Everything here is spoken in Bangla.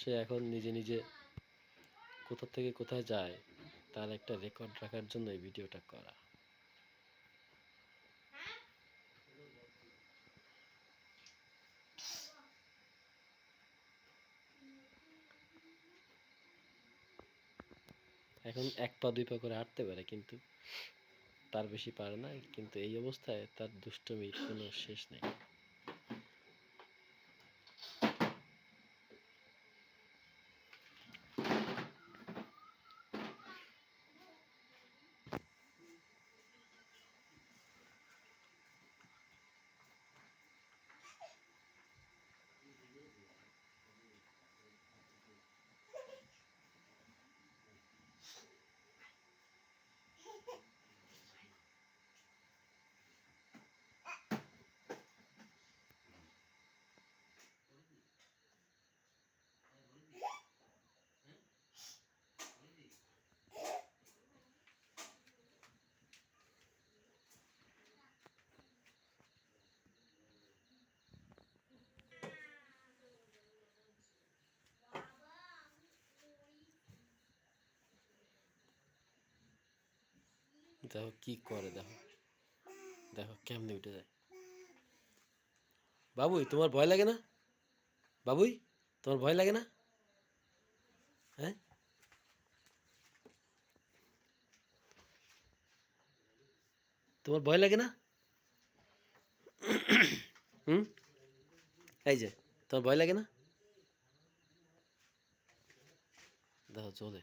সে এখন নিজে নিজে কোথা থেকে কোথায় যায় তার একটা রেকর্ড রাখার জন্য এই ভিডিওটা করা। এখন 1 পা 2 পা করে হাঁটতে পারে, কিন্তু তার বেশি পারে না। কিন্তু এই অবস্থায় তার দুষ্টমির কোনো শেষ নেই। দেখো কি করে, দেখো দেখো কেমনে উঠে যায়। বাবুই, তোমার ভয় লাগে না? বাবুই, তোমার ভয় লাগে না? হ্যাঁ, তোমার ভয় লাগে না? হুম, এই যে, তোমার ভয় লাগে না? দেখো চলে।